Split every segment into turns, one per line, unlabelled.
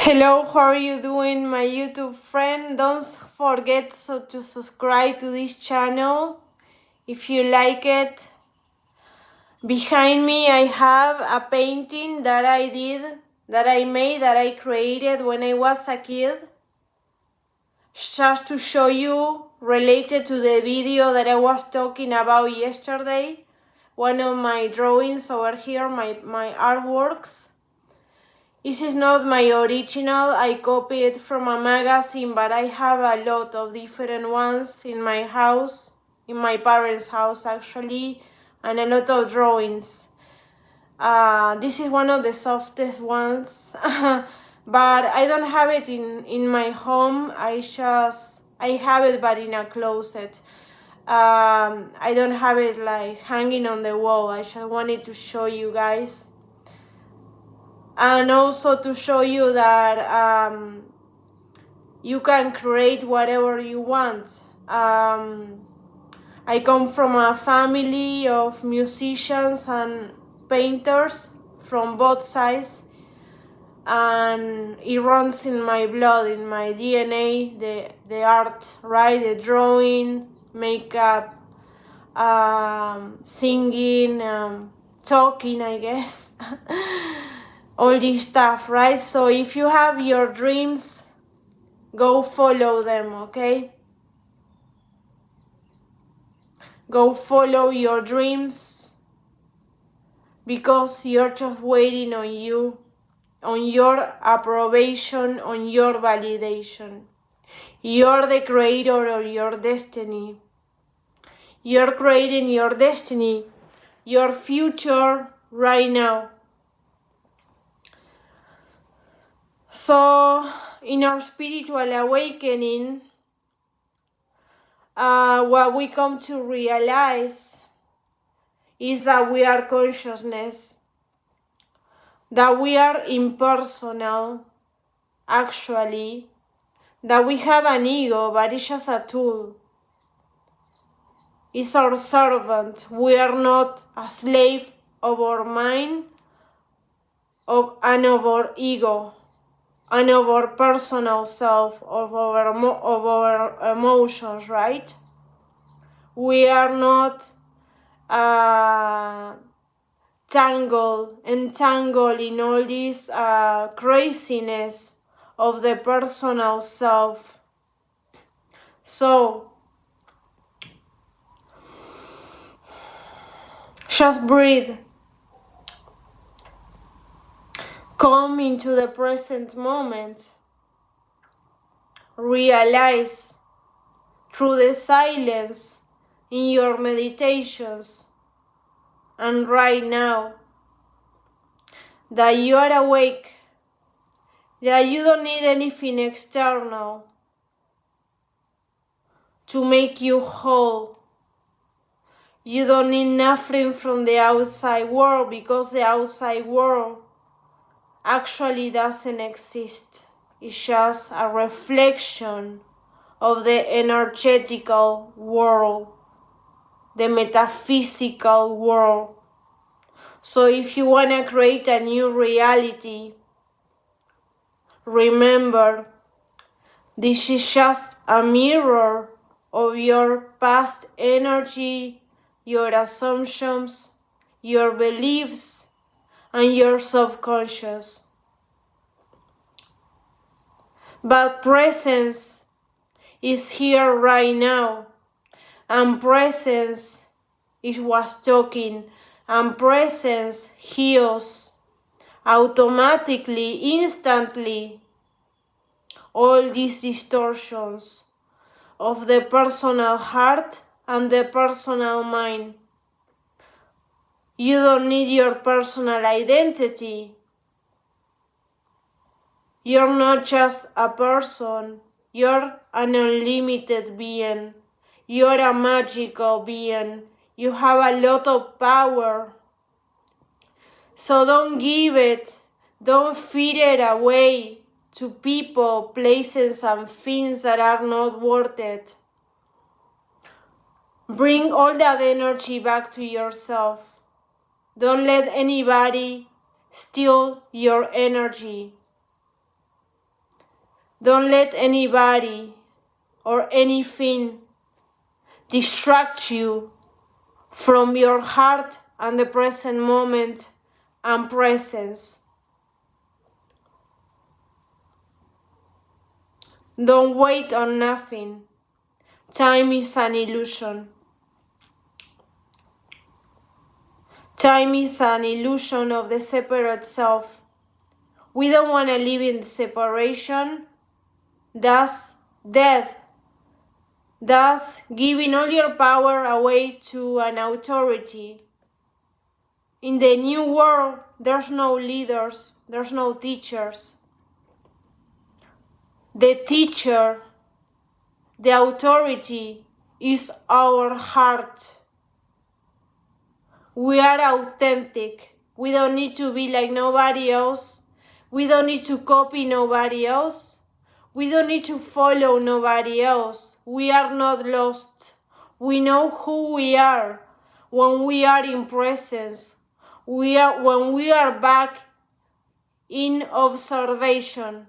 Hello, how are you doing, my YouTube friend? Don't forget to subscribe to this channel if you like it. Behind me I have a painting that I created when I was a kid. Just to show you, related to the video that I was talking about yesterday. One of my drawings over here, my artworks. This is not my original, I copied it from a magazine, but I have a lot of different ones in my house, in my parents' house actually, and a lot of drawings. This is one of the softest ones, but I don't have it in my home, I have it but in a closet. I don't have it like hanging on the wall, I just wanted to show you guys. And also to show you that you can create whatever you want. I come from a family of musicians and painters from both sides, and it runs in my blood, in my DNA, the art, right? The drawing, makeup, singing, talking, I guess. All this stuff, right? So if you have your dreams, go follow them, okay? Go follow your dreams, because you're just waiting on you, on your approbation, on your validation. You're the creator of your destiny. You're creating your destiny, your future right now. So, in our spiritual awakening, what we come to realize is that we are consciousness, that we are impersonal, actually, that we have an ego, but it's just a tool. It's our servant. We are not a slave of our mind and of our ego, and of our personal self, of our emotions, right? We are not entangled in all this craziness of the personal self. So, just breathe. Come into the present moment. Realize through the silence in your meditations and right now that you are awake, that you don't need anything external to make you whole. You don't need nothing from the outside world, because the outside world actually doesn't exist. It's just a reflection of the energetical world, the metaphysical world. So if you want to create a new reality, remember, this is just a mirror of your past energy, your assumptions, your beliefs, and your subconscious. But presence is here right now, and presence is what's talking, and presence heals automatically, instantly, all these distortions of the personal heart and the personal mind. You don't need your personal identity. You're not just a person, you're an unlimited being. You're a magical being. You have a lot of power. So don't give it, don't feed it away to people, places, and things that are not worth it. Bring all that energy back to yourself. Don't let anybody steal your energy. Don't let anybody or anything distract you from your heart and the present moment and presence. Don't wait on nothing. Time is an illusion. Time is an illusion of the separate self. We don't want to live in separation. Thus, death. Thus, giving all your power away to an authority. In the new world, there's no leaders, there's no teachers. The teacher, the authority, is our heart. We are authentic. We don't need to be like nobody else. We don't need to copy nobody else. We don't need to follow nobody else. We are not lost. We know who we are when we are in presence. When we are back in observation,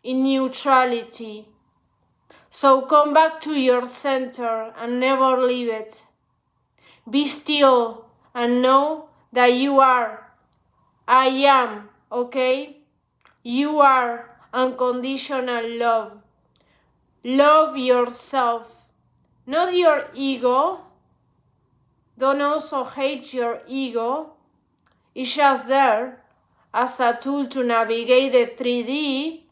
in neutrality. So come back to your center and never leave it. Be still and know that you are. I am, okay? You are unconditional love. Love yourself, not your ego. Don't also hate your ego. It's just there as a tool to navigate the 3D.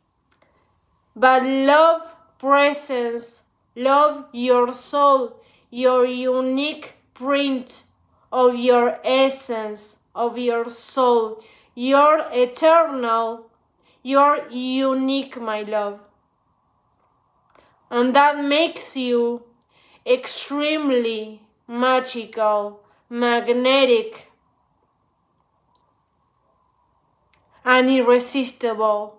But love presence, love your soul, your unique print of your essence, of your soul. You're eternal, you're unique, my love. And that makes you extremely magical, magnetic, and irresistible.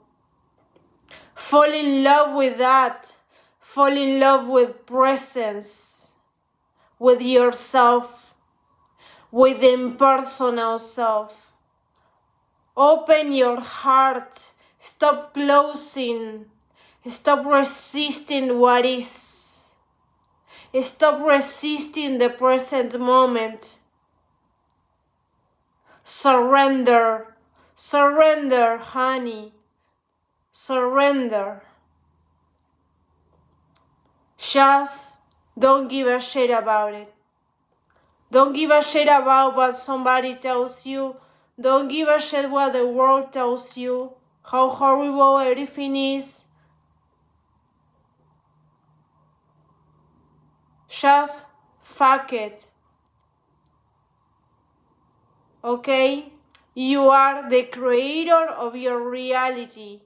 Fall in love with that. Fall in love with presence, with yourself, with the impersonal self. Open your heart. Stop closing. Stop resisting what is. Stop resisting the present moment. Surrender. Surrender, honey. Surrender. Just don't give a shit about it. Don't give a shit about what somebody tells you. Don't give a shit what the world tells you. How horrible everything is. Just fuck it. Okay? You are the creator of your reality.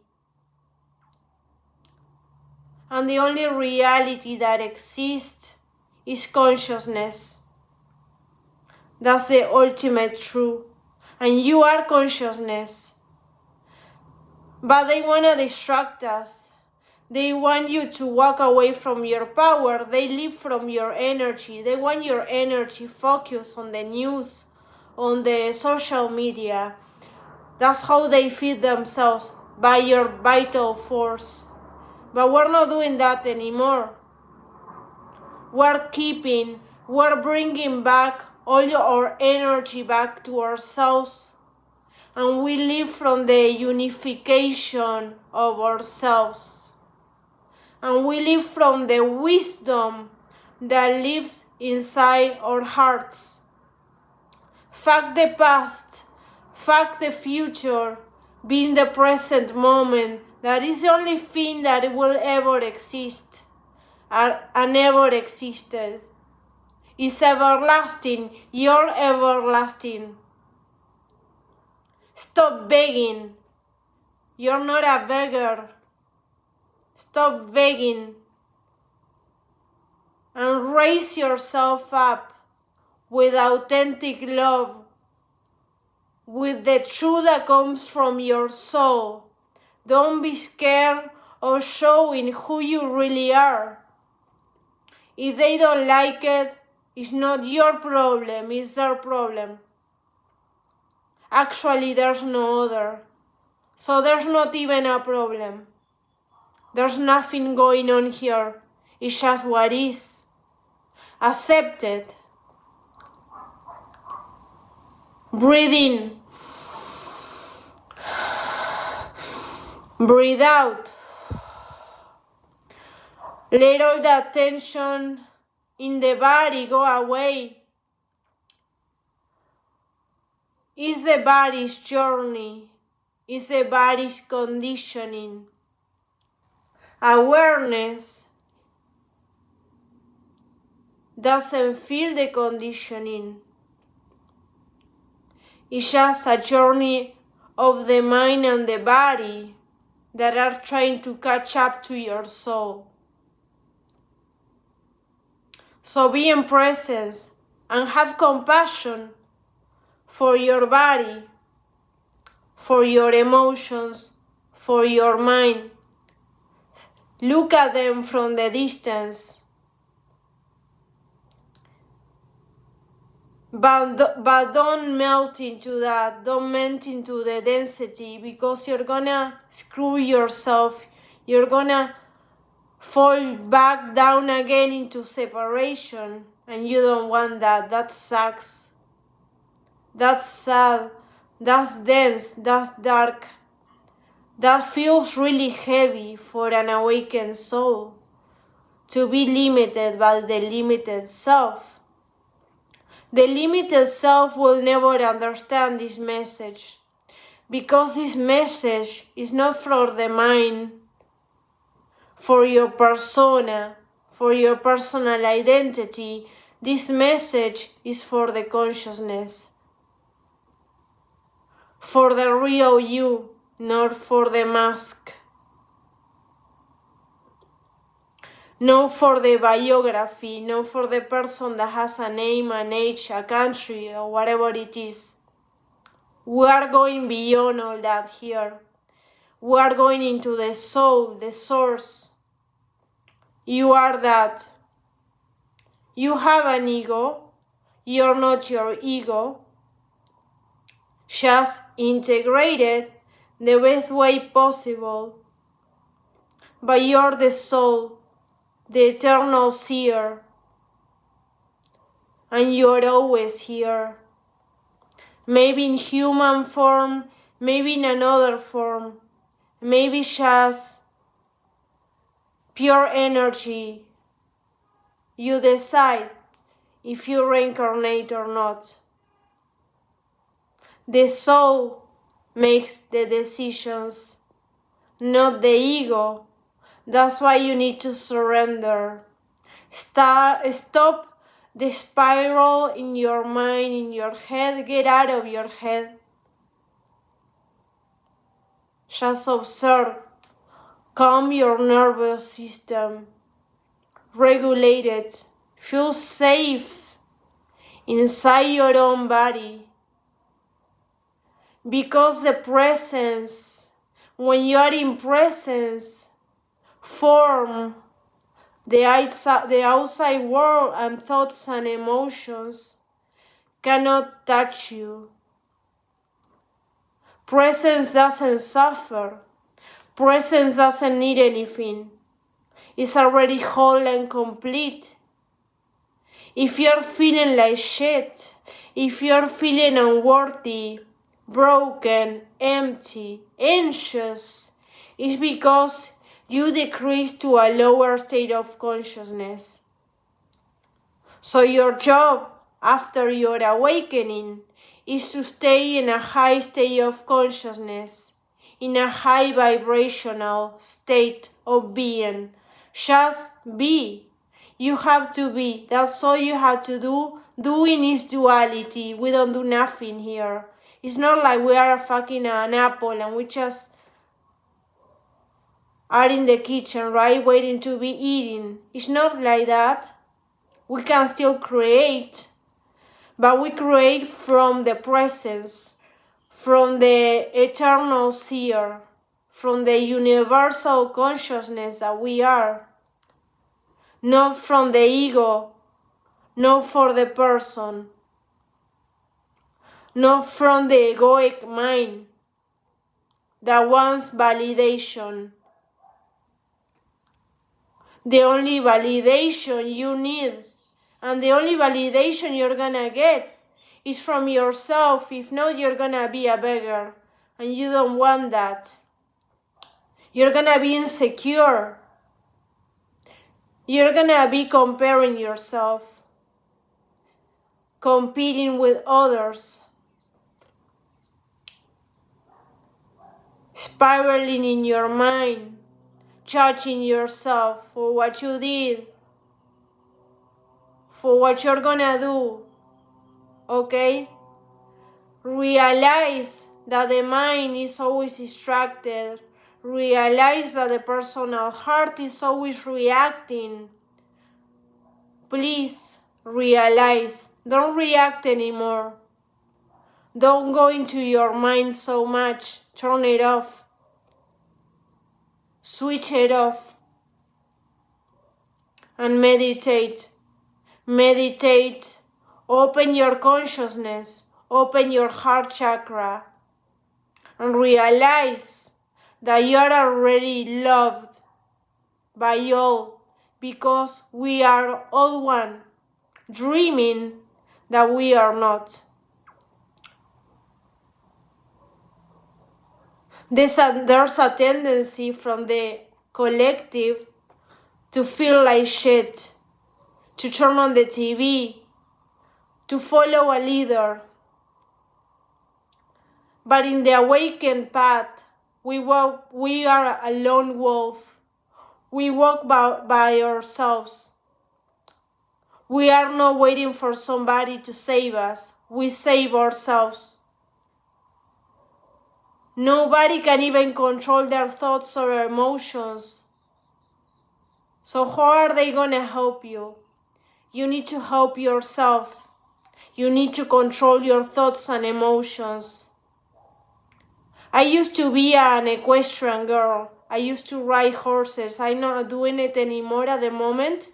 And the only reality that exists is consciousness. That's the ultimate truth. And you are consciousness. But they want to distract us. They want you to walk away from your power. They live from your energy. They want your energy focused on the news, on the social media. That's how they feed themselves, by your vital force. But we're not doing that anymore. We're bringing back all our energy back to ourselves. And we live from the unification of ourselves. And we live from the wisdom that lives inside our hearts. Fuck the past. Fuck the future. Be in the present moment. That is the only thing that will ever exist. And ever existed. It's everlasting. You're everlasting. Stop begging. You're not a beggar. Stop begging. And raise yourself up with authentic love. With the truth that comes from your soul. Don't be scared of showing who you really are. If they don't like it, it's not your problem, it's their problem. Actually, there's no other. So there's not even a problem. There's nothing going on here. It's just what is. Accept it. Breathe in. Breathe out. Let all that tension in the body go away. It's the body's journey. It's the body's conditioning. Awareness doesn't feel the conditioning. It's just a journey of the mind and the body that are trying to catch up to your soul. So be in presence and have compassion for your body, for your emotions, for your mind. Look at them from the distance. But don't melt into that. Don't melt into the density, because you're gonna screw yourself. You're gonna fall back down again into separation, and you don't want that. That sucks. That's sad. That's dense. That's dark. That feels really heavy for an awakened soul, to be limited by the limited self. The limited self will never understand this message, because this message is not for the mind, for your persona, for your personal identity. This message is for the consciousness, for the real you, not for the mask, not for the biography, not for the person that has a name, an age, a country, or whatever it is. We are going beyond all that here. We are going into the soul, the source. You are that. You have an ego. You're not your ego. Just integrate it the best way possible. But you're the soul, the eternal seer. And you're always here. Maybe in human form, maybe in another form. Maybe just pure energy. You decide if you reincarnate or not. The soul makes the decisions, not the ego. That's why you need to surrender. Stop the spiral in your mind, in your head. Get out of your head. Just observe. Calm your nervous system. Regulate it. Feel safe inside your own body. Because the presence, when you are in presence, form the outside world and thoughts and emotions cannot touch you. Presence doesn't suffer. Presence doesn't need anything. It's already whole and complete. If you're feeling like shit, if you're feeling unworthy, broken, empty, anxious, it's because you decrease to a lower state of consciousness. So your job after your awakening is to stay in a high state of consciousness, in a high vibrational state of being. Just be. You have to be. That's all you have to do. Doing is duality. We don't do nothing here. It's not like we are fucking an apple and we just are in the kitchen, right? Waiting to be eaten. It's not like that. We can still create, but we create from the presence, from the eternal seer, from the universal consciousness that we are. Not from the ego, not for the person, not from the egoic mind that wants validation. the only validation you need and the only validation you're gonna get is from yourself. If not, you're gonna be a beggar, and you don't want that. You're gonna be insecure. You're gonna be comparing yourself, competing with others, spiraling in your mind, judging yourself for what you did, for what you're gonna do, okay? Realize that the mind is always distracted. Realize that the personal heart is always reacting. Please realize. Don't react anymore. Don't go into your mind so much. Turn it off. Switch it off. And meditate. Meditate. Open your consciousness. Open your heart chakra. And realize that you are already loved by all, because we are all one, dreaming that we are not. There's a tendency from the collective to feel like shit, to turn on the TV, to follow a leader. But in the awakened path, we are a lone wolf. We walk by ourselves. We are not waiting for somebody to save us. We save ourselves. Nobody can even control their thoughts or emotions. So how are they gonna help you? You need to help yourself. You need to control your thoughts and emotions. I used to be an equestrian girl. I used to ride horses. I'm not doing it anymore at the moment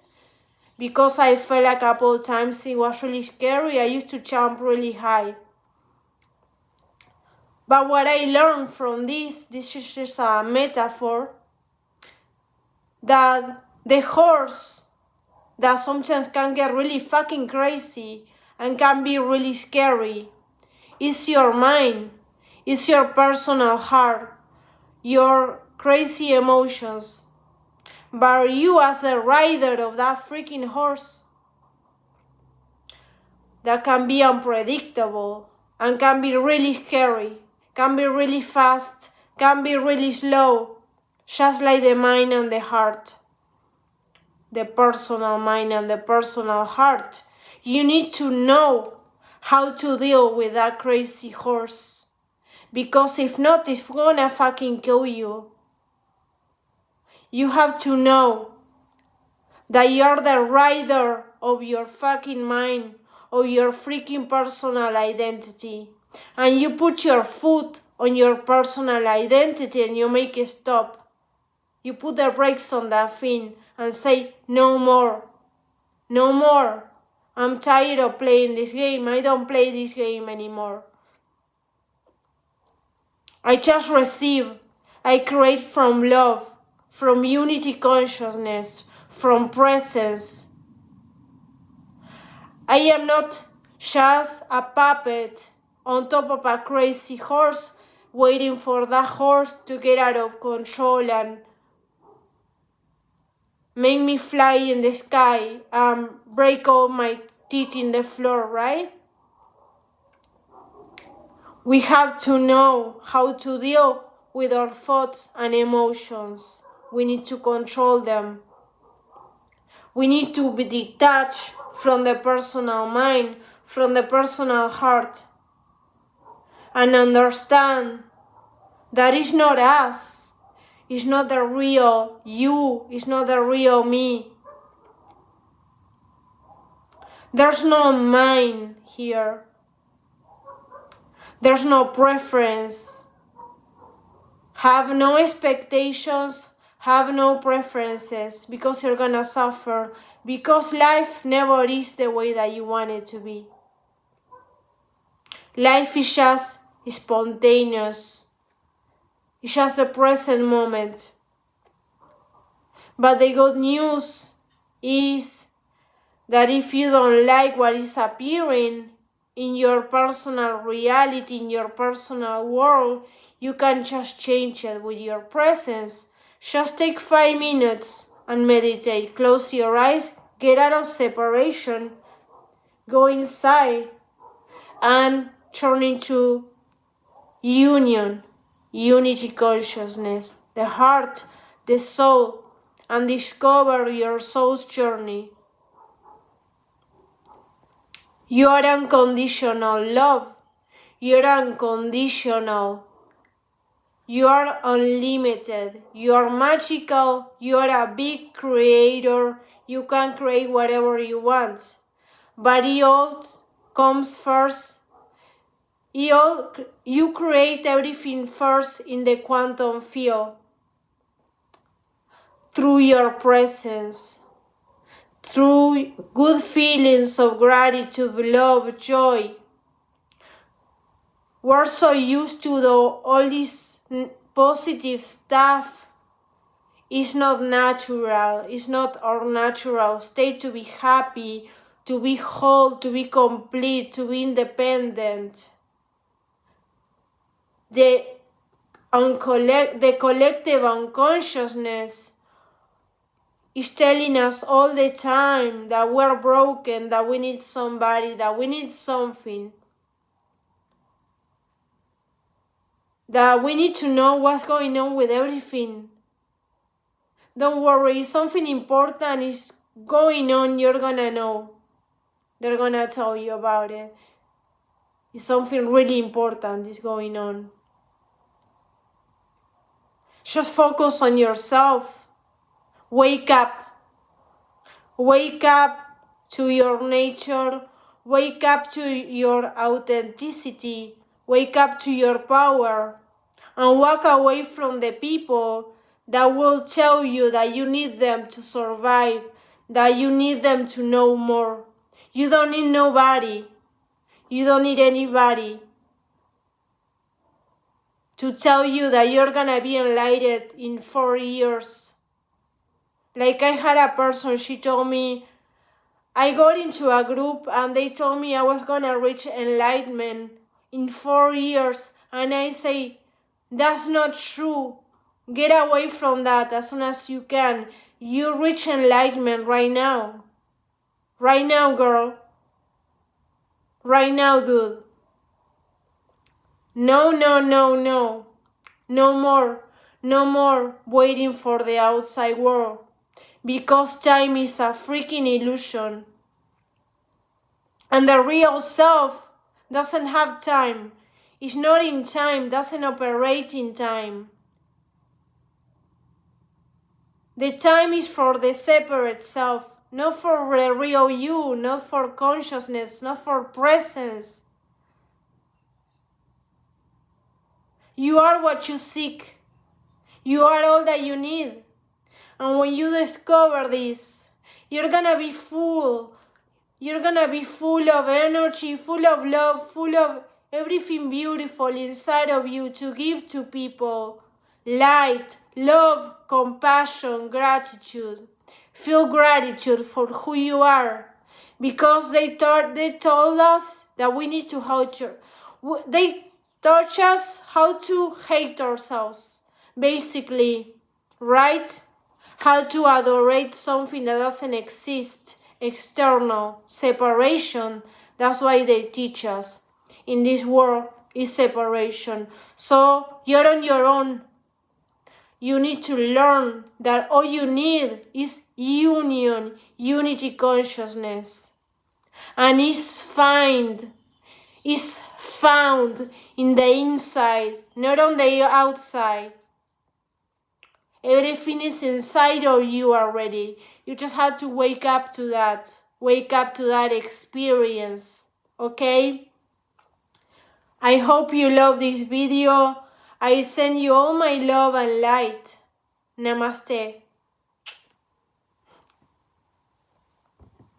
because I fell a couple of times. It was really scary. I used to jump really high. But what I learned from this is just a metaphor, that the horse that sometimes can get really fucking crazy and can be really scary is your mind. It's your personal heart, your crazy emotions. But you as the rider of that freaking horse that can be unpredictable and can be really scary, can be really fast, can be really slow, just like the mind and the heart. The personal mind and the personal heart. You need to know how to deal with that crazy horse. Because if not, it's gonna fucking kill you. You have to know that you're the rider of your fucking mind, of your freaking personal identity. And you put your foot on your personal identity and you make it stop. You put the brakes on that thing and say, no more. No more. I'm tired of playing this game. I don't play this game anymore. I just receive. I create from love, from unity consciousness, from presence. I am not just a puppet on top of a crazy horse waiting for that horse to get out of control and make me fly in the sky and break all my teeth in the floor, right? We have to know how to deal with our thoughts and emotions. We need to control them. We need to be detached from the personal mind, from the personal heart, and understand that it's not us. It's not the real you. It's not the real me. There's no mind here. There's no preference. Have no expectations. Have no preferences, because you're gonna suffer. Because life never is the way that you want it to be. Life is just spontaneous. It's just the present moment. But the good news is that if you don't like what is appearing in your personal reality, in your personal world, you can just change it with your presence. Just take 5 minutes and meditate. Close your eyes, get out of separation, go inside, and turn into union, unity consciousness, the heart, the soul, and discover your soul's journey. You are unconditional love. You are unconditional. You are unlimited. You are magical. You are a big creator. You can create whatever you want. But it all comes first. You create everything first in the quantum field. Through your presence. Through good feelings of gratitude, love, joy. We're so used to all this positive stuff. It's not natural. It's not our natural state to be happy, to be whole, to be complete, to be independent. The collective unconsciousness is telling us all the time that we're broken, that we need somebody, that we need something. That we need to know what's going on with everything. Don't worry, if something important is going on, you're gonna know. They're gonna tell you about it. If something really important is going on. Just focus on yourself. Wake up. Wake up to your nature. Wake up to your authenticity. Wake up to your power. And walk away from the people that will tell you that you need them to survive, that you need them to know more. You don't need nobody. You don't need anybody to tell you that you're gonna be enlightened in 4 years. Like I had a person, she told me, I got into a group and they told me I was gonna reach enlightenment in 4 years. And I say, that's not true. Get away from that as soon as you can. You reach enlightenment right now. Right now, girl. Right now, dude. No, no, no, no. No more. No more waiting for the outside world. Because time is a freaking illusion. And the real self doesn't have time. It's not in time, doesn't operate in time. The time is for the separate self, not for the real you, not for consciousness, not for presence. You are what you seek. You are all that you need. And when you discover this, you're gonna be full. You're gonna be full of energy, full of love, full of everything beautiful inside of you to give to people. Light, love, compassion, gratitude. Feel gratitude for who you are. Because they told us that we need to they taught us how to hate ourselves. Basically, right? How to adorate something that doesn't exist. External separation. That's why they teach us. In this world is separation. So you're on your own. You need to learn that all you need is union, unity consciousness. And it's found in the inside, not on the outside. Everything is inside of you already. You just have to wake up to that. Wake up to that experience. Okay? I hope you love this video. I send you all my love and light. Namaste.